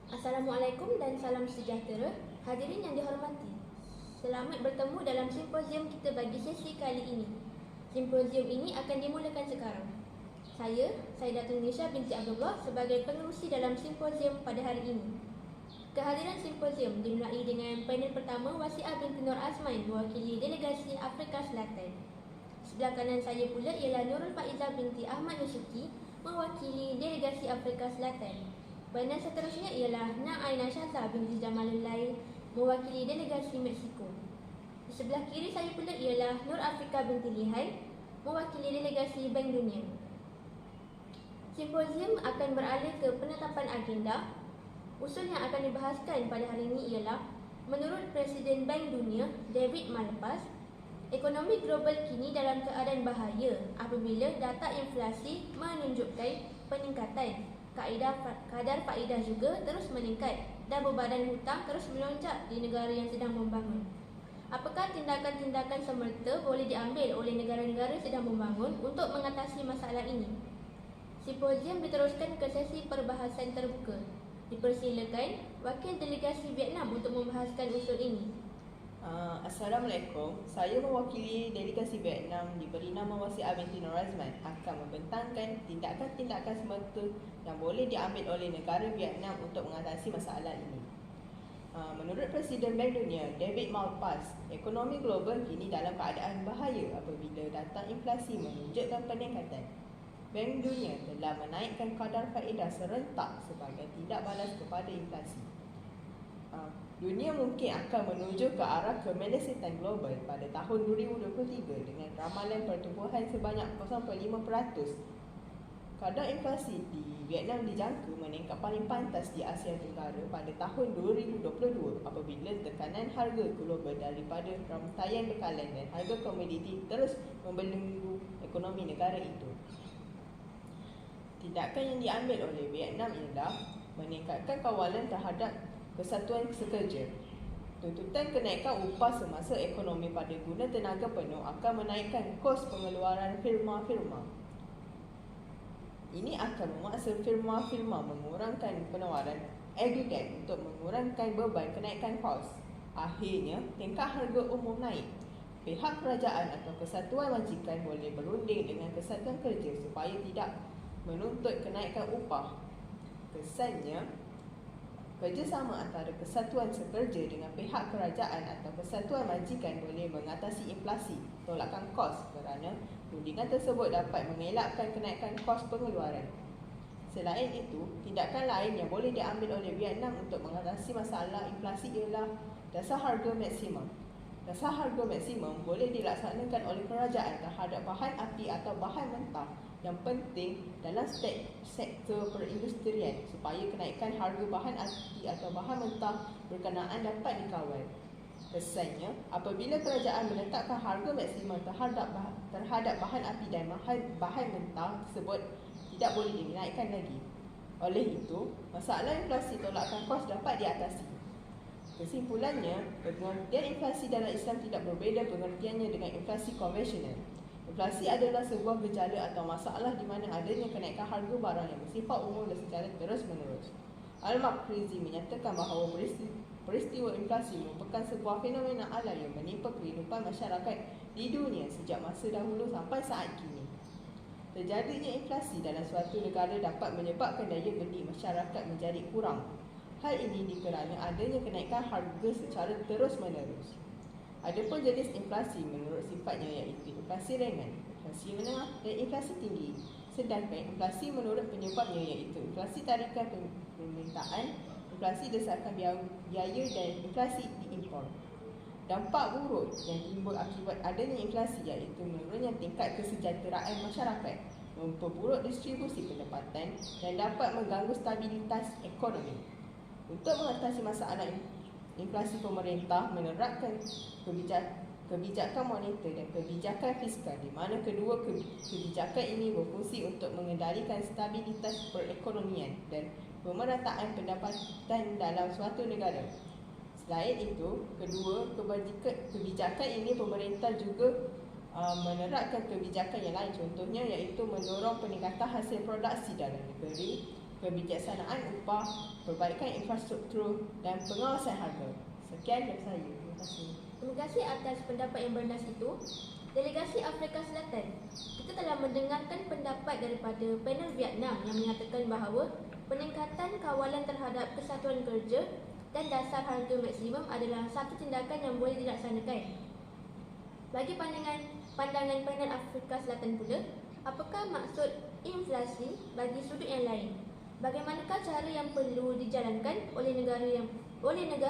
Assalamualaikum dan salam sejahtera. Hadirin yang dihormati, selamat bertemu dalam simposium kita bagi sesi kali ini. Simposium ini akan dimulakan sekarang. Saya Datuk Nisha binti Abdullah sebagai pengerusi dalam simposium pada hari ini. Kehadiran simposium dimulai dengan panel pertama Wasiah binti Nur Azmain mewakili delegasi Afrika Selatan. Sebelah kanan saya pula ialah Nurul Faizah binti Ahmad Nusuki mewakili delegasi Afrika Selatan. Panel seterusnya ialah Nak Aina Shazah binti Jamalullah mewakili delegasi Meksiko. Di sebelah kiri saya pula ialah Nur Afrika binti Lihai mewakili delegasi Bank Dunia. Simposium akan beralih ke penetapan agenda. Usul yang akan dibahaskan pada hari ini ialah, menurut Presiden Bank Dunia David Malpass, ekonomi global kini dalam keadaan bahaya apabila data inflasi menunjukkan peningkatan. Kadar faedah juga terus meningkat dan bebadan hutang terus melonjak di negara yang sedang membangun. Apakah tindakan-tindakan semerta boleh diambil oleh negara-negara sedang membangun untuk mengatasi masalah ini? Simposium diteruskan ke sesi perbahasan terbuka. Dipersilakan wakil delegasi Vietnam untuk membahaskan usul ini. Assalamualaikum. Saya mewakili delegasi Vietnam diberi nama Wasiah binti Nur Azmain akan membentangkan tindakan-tindakan semata yang boleh diambil oleh negara Vietnam untuk mengatasi masalah ini. Menurut Presiden Bank Dunia David Malpass, ekonomi global kini dalam keadaan bahaya apabila data inflasi menunjukkan peningkatan. Bank Dunia telah menaikkan kadar faedah serentak sebagai tindak balas kepada inflasi. Dunia mungkin akan menuju ke arah kemelesatan global pada tahun 2023 dengan ramalan pertumbuhan sebanyak 0.5%. Kadar inflasi di Vietnam dijangka meningkat paling pantas di Asia Tenggara pada tahun 2022 apabila tekanan harga global daripada rantaian bekalan dan harga komoditi terus membelenggu ekonomi negara itu. Tindakan yang diambil oleh Vietnam ialah meningkatkan kawalan terhadap kesatuan sekerja. Tuntutan kenaikan upah semasa ekonomi pada guna tenaga penuh akan menaikkan kos pengeluaran firma-firma. Ini akan memaksa firma-firma mengurangkan penawaran agregat untuk mengurangkan beban kenaikan kos. Akhirnya, tingkat harga umum naik. Pihak kerajaan atau kesatuan majikan boleh berunding dengan kesatuan kerja supaya tidak menuntut kenaikan upah. Kesannya, kerjasama antara kesatuan sekerja dengan pihak kerajaan atau kesatuan majikan boleh mengatasi inflasi, tolakan kos kerana rundingan tersebut dapat mengelakkan kenaikan kos pengeluaran. Selain itu, tindakan lain yang boleh diambil oleh Vietnam untuk mengatasi masalah inflasi ialah dasar harga maksimum. Dasar harga maksimum boleh dilaksanakan oleh kerajaan terhadap bahan api atau bahan mentah yang penting dalam sektor perindustrian supaya kenaikan harga bahan api atau bahan mentah berkenaan dapat dikawal. Kesannya, apabila kerajaan menetapkan harga maksimum terhadap bahan api dan bahan mentah tersebut tidak boleh dinaikkan lagi. Oleh itu, masalah inflasi tolakan kos dapat diatasi. Kesimpulannya, pengertian inflasi dalam Islam tidak berbeza pengertiannya dengan inflasi konvensional. Inflasi adalah sebuah gejala atau masalah di mana adanya kenaikan harga barang yang bersifat umum dan secara terus-menerus. Al-Makrizi menyatakan bahawa peristiwa inflasi merupakan sebuah fenomena alam yang menimpa kehidupan masyarakat di dunia sejak masa dahulu sampai saat kini. Terjadinya inflasi dalam suatu negara dapat menyebabkan daya beli masyarakat menjadi kurang. Hal ini dikerana adanya kenaikan harga secara terus-menerus. Adapun jenis inflasi menurut sifatnya iaitu inflasi ringan, inflasi menengah dan inflasi tinggi. Sedangkan inflasi menurut penyebabnya iaitu inflasi tarikan permintaan, inflasi desakan biaya dan inflasi diimpor. Dampak buruk yang timbul akibat adanya inflasi iaitu menurunnya tingkat kesejahteraan masyarakat, memperburuk distribusi pendapatan dan dapat mengganggu stabilitas ekonomi. Untuk mengatasi masalah inflasi, pemerintah menerapkan kebijakan moneter dan kebijakan fiskal di mana kedua kebijakan ini berfungsi untuk mengendalikan stabilitas perekonomian dan pemerataan pendapatan dalam suatu negara. Selain itu, kedua kebijakan ini pemerintah juga menerapkan kebijakan yang lain, contohnya iaitu mendorong peningkatan hasil produksi dalam negeri kebijaksanaan upah, perbaikan infrastruktur dan pengawasan harga. Sekian dari saya. Terima kasih. Terima kasih atas pendapat yang bernas itu. Delegasi Afrika Selatan, kita telah mendengarkan pendapat daripada panel Vietnam yang menyatakan bahawa peningkatan kawalan terhadap kesatuan kerja dan dasar harga maksimum adalah satu tindakan yang boleh dilaksanakan. Bagi pandangan panel Afrika Selatan pula, apakah maksud inflasi bagi sudut yang lain? Bagaimanakah cara yang perlu dijalankan oleh negara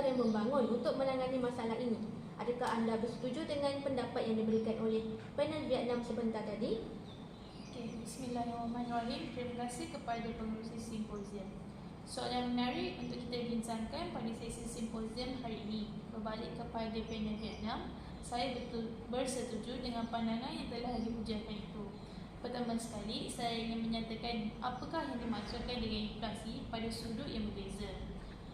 yang membangun untuk menangani masalah ini? Adakah anda bersetuju dengan pendapat yang diberikan oleh panel Vietnam sebentar tadi? Okay, Bismillahirrahmanirrahim. Terima kasih kepada pengurusi simposium. Soalan menarik untuk kita bincangkan pada sesi simposium hari ini. Berbalik kepada panel Vietnam, saya bersetuju dengan pandangan yang telah dihujahkan itu. Pertama sekali, saya ingin menyatakan apakah yang dimaksudkan dengan inflasi pada sudut yang berbeza.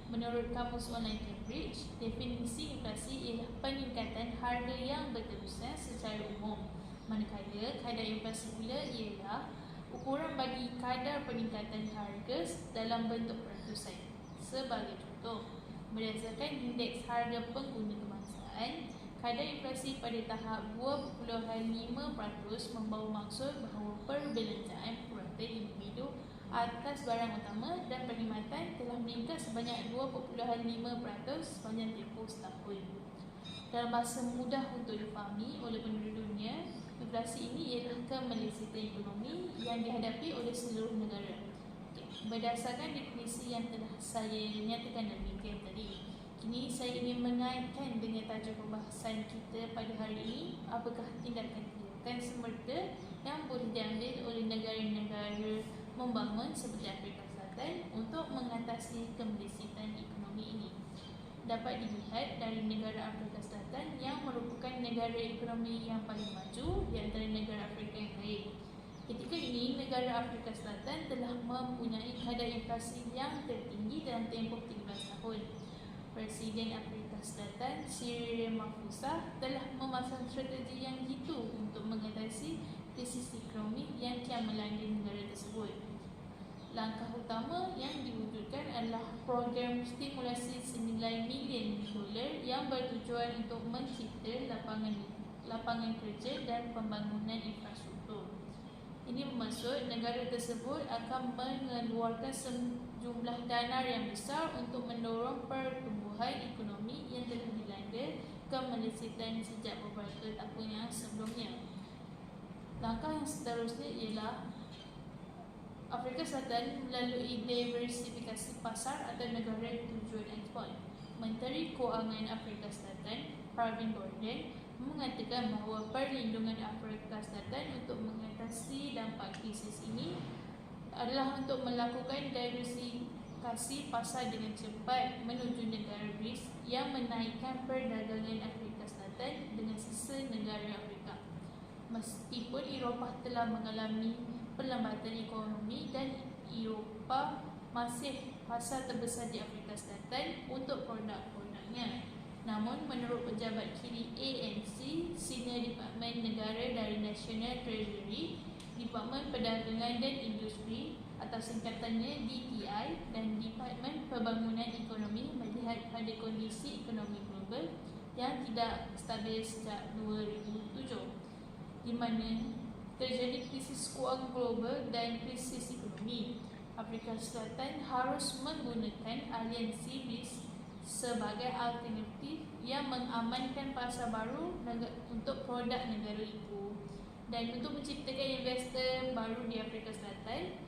Menurut Kamus Online Cambridge, definisi inflasi ialah peningkatan harga yang berterusan secara umum. Manakala kadar inflasi pula ialah ukuran bagi kadar peningkatan harga dalam bentuk peratusan. Sebagai contoh, berdasarkan indeks harga pengguna kebangsaan, kadar inflasi pada tahap 2.5% membawa maksud bahawa perbelanjaan purata individu atas barang utama dan perkhidmatan telah meningkat sebanyak 2.5% sepanjang tempoh setahun. Dalam bahasa mudah untuk difahami oleh penduduk dunia, inflasi ini ialah kemelesetan ekonomi yang dihadapi oleh seluruh negara. Berdasarkan definisi yang telah saya nyatakan demikian tadi, kini saya ingin mengaitkan dengan tajuk pembahasan kita pada hari ini, apakah tindakan semerta yang boleh diambil oleh negara-negara membangun seperti Afrika Selatan untuk mengatasi kemelesetan ekonomi ini. Dapat dilihat dari negara Afrika Selatan yang merupakan negara ekonomi yang paling maju di antara negara Afrika yang lain. Ketika ini, negara Afrika Selatan telah mempunyai kadar inflasi yang tertinggi dalam tempoh 13 tahun. Presiden Afrika Selatan, Cyril Ramaphosa, telah memasang strategi yang jitu untuk mengatasi krisis ekonomi yang kian melanda negara tersebut. Langkah utama yang diwujudkan adalah program stimulasi senilai milion dolar yang bertujuan untuk mencipta lapangan kerja dan pembangunan infrastruktur. Ini bermaksud negara tersebut akan mengeluarkan sejumlah dana yang besar untuk mendorong pertumbuhan ekonomi yang telah dilanda kemelesetan sejak beberapa tahun yang sebelumnya. Langkah yang seterusnya ialah Afrika Selatan melalui diversifikasi pasar atau negara tujuan ekspor. Menteri Kewangan Afrika Selatan, Pravin Gordhan, mengatakan bahawa perlindungan Afrika Selatan untuk mengatasi dampak krisis ini adalah untuk melakukan diversifikasi pasar dengan cepat menuju negara BRICS yang menaikkan perdagangan Afrika Selatan dengan sisa negara Afrika. Meskipun Eropah telah mengalami perlambatan ekonomi dan Eropah masih pasar terbesar di Afrika Selatan untuk produk-produknya. Namun, menurut pejabat kiri ANC, Senior Departemen Negara dari National Treasury, Departemen Perdagangan dan Industri atau singkatannya DTI, dan Departemen Pembangunan Ekonomi melihat pada kondisi ekonomi global yang tidak stabil sejak 2007, di mana terjadi krisis kewangan global dan krisis ekonomi. Afrika Selatan harus menggunakan aliansi BRICS sebagai alternatif yang mengamankan pasar baru untuk produk negara itu. Dan untuk menciptakan investor baru di Afrika Selatan,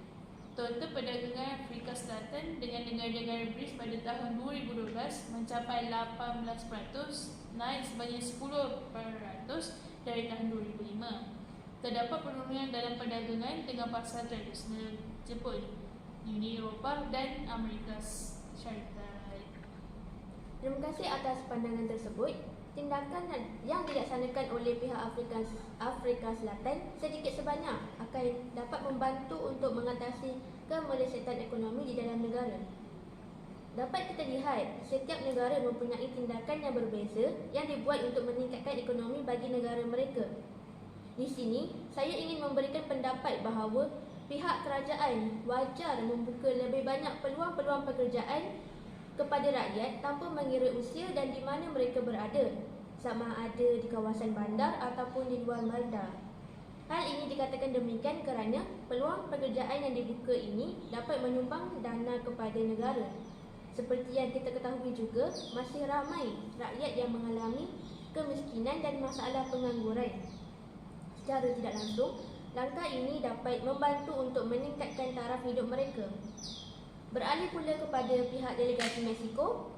total perdagangan Afrika Selatan dengan negara-negara BRICS pada tahun 2012 mencapai 18%, naik sebanyak 10% dari tahun 2005. Terdapat penurunan dalam perdagangan dengan pasar tradisional Jepun, Uni Eropah dan Amerika Syarikat. Terima kasih atas pandangan tersebut. Tindakan yang dilaksanakan oleh pihak Afrika Selatan sedikit sebanyak akan dapat membantu untuk mengatasi kemelesetan ekonomi di dalam negara. Dapat kita lihat, setiap negara mempunyai tindakan yang berbeza yang dibuat untuk meningkatkan ekonomi bagi negara mereka. Di sini, saya ingin memberikan pendapat bahawa pihak kerajaan wajar membuka lebih banyak peluang-peluang pekerjaan kepada rakyat tanpa mengira usia dan di mana mereka berada, sama ada di kawasan bandar ataupun di luar bandar. Hal ini dikatakan demikian kerana peluang pekerjaan yang dibuka ini dapat menyumbang dana kepada negara. Seperti yang kita ketahui juga, masih ramai rakyat yang mengalami kemiskinan dan masalah pengangguran. Secara tidak langsung, langkah ini dapat membantu untuk meningkatkan taraf hidup mereka. Beralih pula kepada pihak delegasi Mexico,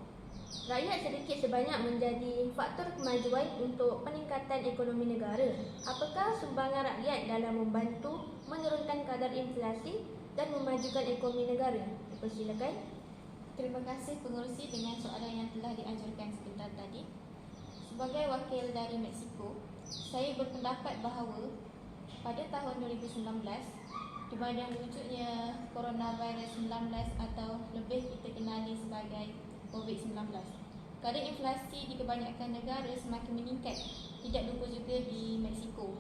rakyat sedikit sebanyak menjadi faktor kemajuan untuk peningkatan ekonomi negara. Apakah sumbangan rakyat dalam membantu menurunkan kadar inflasi dan memajukan ekonomi negara? Dipersilakan. Terima kasih pengerusi dengan soalan yang telah diajukan sebentar tadi. Sebagai wakil dari Mexico, saya berpendapat bahawa pada tahun 2019, di mana wujudnya coronavirus 19 atau lebih kita kenali sebagai COVID-19, kadar inflasi di kebanyakan negara semakin meningkat, tidak lupa juga di Mexico.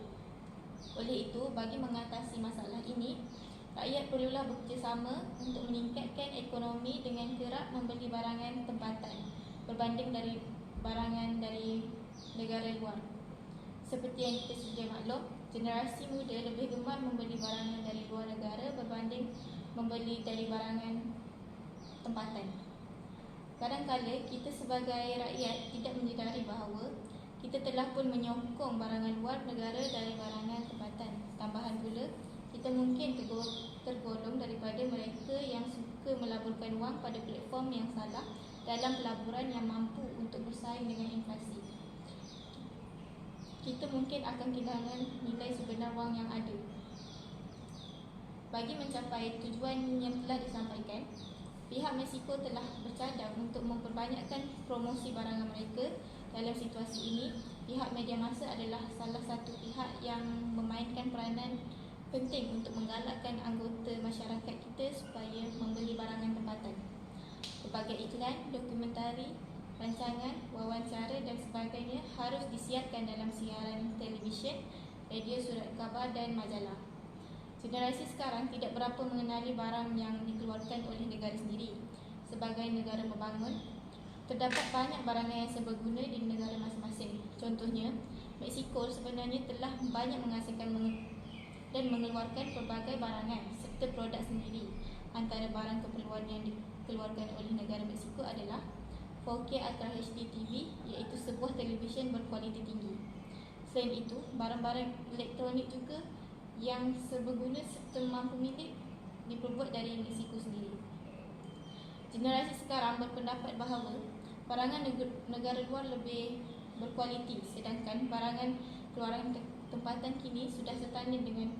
Oleh itu, bagi mengatasi masalah ini, rakyat perlulah bekerjasama untuk meningkatkan ekonomi dengan kerap membeli barangan tempatan berbanding dari barangan dari negara luar. Seperti yang kita sudah maklum, generasi muda lebih gemar membeli barangan dari luar negara berbanding membeli dari barangan tempatan. Kadang-kadang kita sebagai rakyat tidak menyedari bahawa kita telah pun menyokong barangan luar negara dari barangan tempatan. Tambahan pula, kita mungkin tergolong daripada mereka yang suka melaburkan wang pada platform yang salah dalam pelaburan yang mampu untuk bersaing dengan inflasi. Kita mungkin akan kehilangan nilai sebenar wang yang ada. Bagi mencapai tujuan yang telah disampaikan, pihak Mexico telah bercadang untuk memperbanyakkan promosi barangan mereka. Dalam situasi ini, pihak media massa adalah salah satu pihak yang memainkan peranan penting untuk menggalakkan anggota masyarakat kita supaya membeli barangan tempatan. Pelbagai iklan, dokumentari, rancangan, wawancara dan sebagainya harus disiarkan dalam siaran televisyen, radio, surat khabar dan majalah. Generasi sekarang tidak berapa mengenali barang yang dikeluarkan oleh negara sendiri. Sebagai negara membangun, terdapat banyak barangan yang seberguna di negara masing-masing. Contohnya, Mexico sebenarnya telah banyak menghasilkan dan mengeluarkan pelbagai barangan serta produk sendiri. Antara barang keperluan yang dikeluarkan oleh negara Mexico adalah 4K Ultra HD TV, iaitu sebuah televisyen berkualiti tinggi. Selain itu, barang-barang elektronik juga yang seberguna serta mampu milik diperbuat dari Mexico sendiri. Generasi sekarang berpendapat bahawa barangan negara luar lebih berkualiti, sedangkan barangan keluaran tempatan kini sudah setanding dengan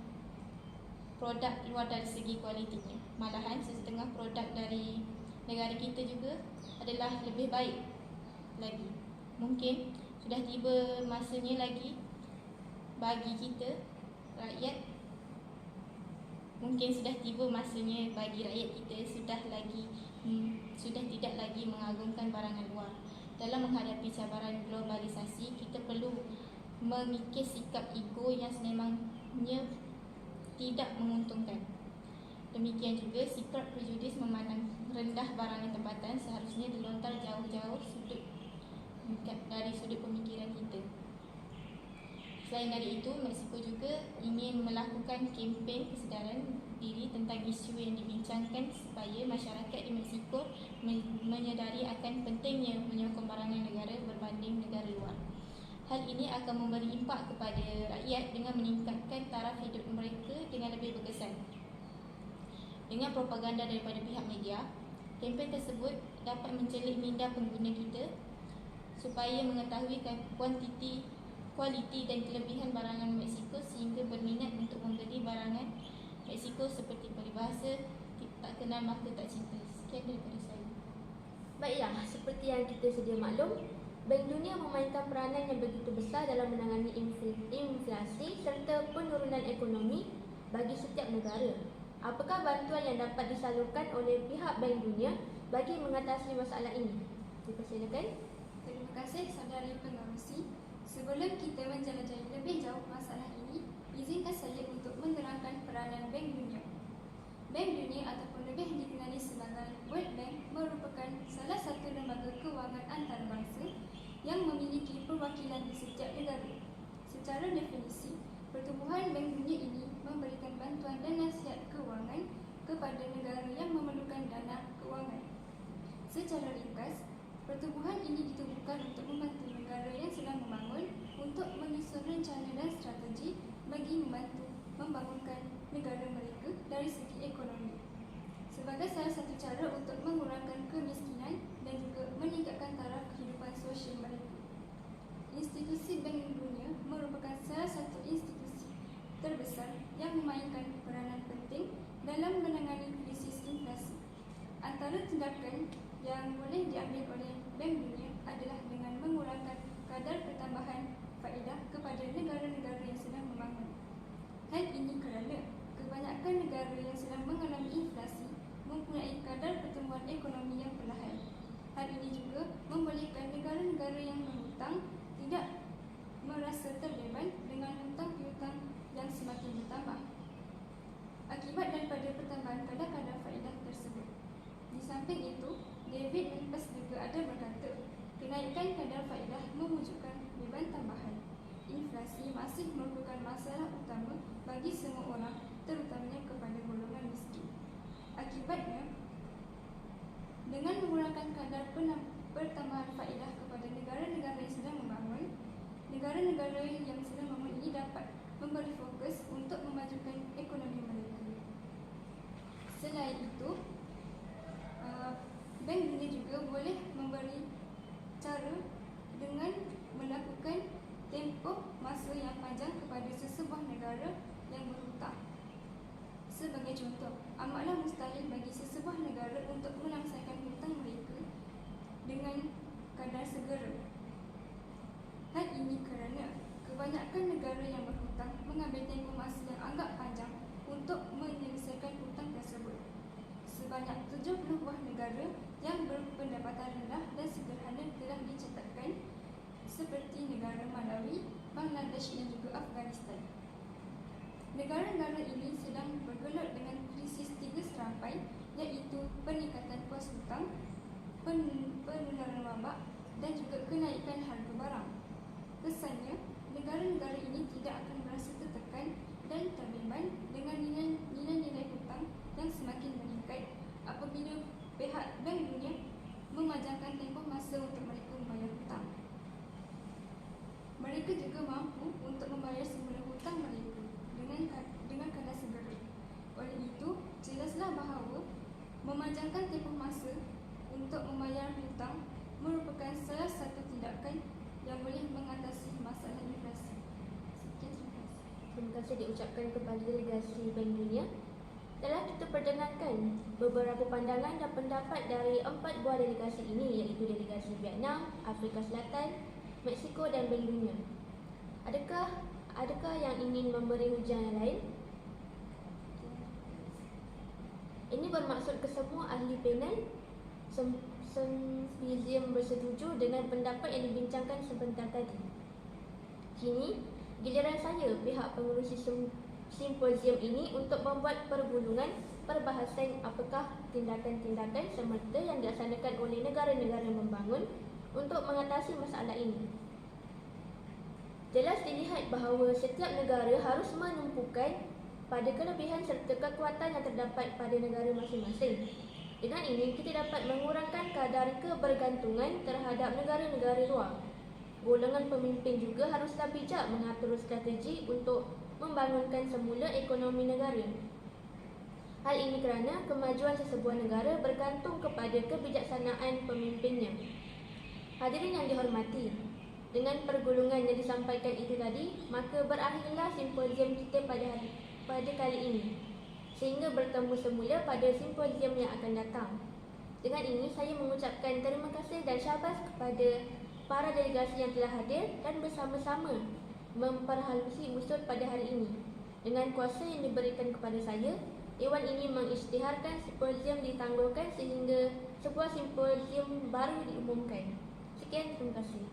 produk luar dari segi kualitinya. Malahan setengah produk dari negara kita juga adalah lebih baik lagi. Mungkin sudah tiba masanya lagi bagi kita rakyat, sudah tidak lagi mengagungkan barangan luar. Dalam menghadapi cabaran globalisasi, kita perlu mengikis sikap ego yang sememangnya tidak menguntungkan. Demikian juga sikap prejudis memandang rendah barangan tempatan seharusnya dilontar jauh-jauh dari sudut pemikiran kita. Selain dari itu, Mexico juga ingin melakukan kempen kesedaran diri tentang isu yang dibincangkan supaya masyarakat di Mexico menyedari akan pentingnya menyokong barangan negara berbanding negara luar. Hal ini akan memberi impak kepada rakyat dengan meningkatkan taraf hidup mereka dengan lebih berkesan. Dengan propaganda daripada pihak media, kempen tersebut dapat mencelik minda pengguna kita supaya mengetahui kualiti dan kelebihan barangan Mexico sehingga berminat untuk membeli barangan Mexico seperti peribahasa tak kenal maka tak cinta. Sekian daripada saya. Baiklah, seperti yang kita sedia maklum, Bank Dunia memainkan peranan yang begitu besar dalam menangani inflasi serta penurunan ekonomi bagi setiap negara. Apakah bantuan yang dapat disalurkan oleh pihak Bank Dunia bagi mengatasi masalah ini? Dipersilakan. Terima kasih saudari pengerusi. Sebelum kita menjelajahi lebih jauh masalah ini, izinkan saya untuk menerangkan peranan Bank Dunia. Bank Dunia ataupun lebih dikenali sebagai World Bank merupakan salah satu lembaga kewangan antarabangsa yang memiliki perwakilan di setiap negara. Secara definisi, pertubuhan Bank Dunia ini memberikan bantuan dan nasihat kewangan kepada negara yang memerlukan dana kewangan. Secara ringkas, pertubuhan ini ditubuhkan untuk membantu negara yang sedang membangun untuk menyusun rencana dan strategi bagi membantu membangunkan negara mereka dari segi ekonomi. Sebagai salah satu cara untuk mengurangkan kemiskinan dan juga meningkatkan taraf kehidupan sosial mereka. Institusi Bank Dunia merupakan salah satu institusi terbesar yang memainkan peranan penting dalam menangani krisis inflasi. Antara tindakan yang boleh diambil oleh Bank Dunia adalah dengan mengurangkan kadar pertambahan faedah kepada negara-negara yang sedang membangun. Hal ini kerana kebanyakan negara yang sedang mengalami inflasi mempunyai kadar pertumbuhan ekonomi yang perlahan. Hal ini juga membolehkan negara-negara yang berhutang tidak merasa terbeban dengan hutang piutang yang semakin bertambah akibat daripada pertambahan kadar-kadar faedah tersebut. Di samping itu, David Malpass juga ada berkata, kenaikan kadar faedah mewujudkan beban tambahan. Inflasi masih merupakan masalah utama bagi semua orang, terutamanya kepada golongan miskin. Akibatnya, dengan mengurangkan kadar pertambahan faedah kepada negara-negara yang sedang membangun, negara-negara yang sedang membangun ini dapat memberi fokus untuk memajukan ekonomi mereka. Selain itu, Bank Dunia juga boleh memberi cara dengan melakukan tempoh masa yang panjang kepada sesebuah negara yang berhutang. Sebagai contoh, amatlah mustahil bagi sesebuah negara untuk melangsaikan hutang mereka dengan kadar segera. Hal ini kerana kebanyakan negara yang berhutang mengambil tempoh masa yang agak panjang untuk menyelesaikan hutang tersebut. Sebanyak 70 buah negara yang berpendapatan rendah dan sederhana telah dicatatkan, seperti negara Malawi, Bangladesh dan juga Afghanistan. Negara-negara ini sedang bergelut dengan krisis 3 serampai, iaitu peningkatan kos hutang, penularan wabak dan juga kenaikan harga barang. Kesannya, negara-negara ini tidak akan merasa tertekan dan terbeban dengan nilai-nilai hutang yang semakin meningkat apabila pihak Bank Dunia memanjangkan tempoh masa untuk mereka membayar hutang. Mereka juga mampu untuk membayar semula hutang mereka dengan kadar segera. Oleh itu, jelaslah bahawa memanjangkan tempoh masa untuk membayar hutang merupakan salah satu tindakan yang boleh mengatasi masalah inflasi. Sekian, terima kasih. Terima kasih diucapkan kepada delegasi Bank Dunia. Telah kita perdengarkan beberapa pandangan dan pendapat dari 4 buah delegasi ini, iaitu delegasi Vietnam, Afrika Selatan, Mexico dan Bank Dunia. Adakah yang ingin memberi hujah yang lain? Ini bermaksud kesemua ahli panel simposium bersetuju dengan pendapat yang dibincangkan sebentar tadi. Kini, giliran saya, pihak pengurusi simposium ini, untuk membuat pergulungan perbahasan apakah tindakan-tindakan semata yang dilaksanakan oleh negara-negara membangun untuk mengatasi masalah ini. Jelas dilihat bahawa setiap negara harus menumpukan pada kelebihan serta kekuatan yang terdapat pada negara masing-masing. Dengan ini, kita dapat mengurangkan kadar kebergantungan terhadap negara-negara luar. Golongan pemimpin juga haruslah bijak mengatur strategi untuk membangunkan semula ekonomi negara. Hal ini kerana kemajuan sesebuah negara bergantung kepada kebijaksanaan pemimpinnya. Hadirin yang dihormati, dengan pergulungan yang disampaikan itu tadi, maka berakhirlah simposium kita pada kali ini, sehingga bertemu semula pada simposium yang akan datang. Dengan ini, saya mengucapkan terima kasih dan syabas kepada para delegasi yang telah hadir dan bersama-sama memperhalusi usul pada hari ini. Dengan kuasa yang diberikan kepada saya, Dewan ini mengisytiharkan simposium ditangguhkan sehingga sebuah simposium baru diumumkan. Sekian, terima kasih.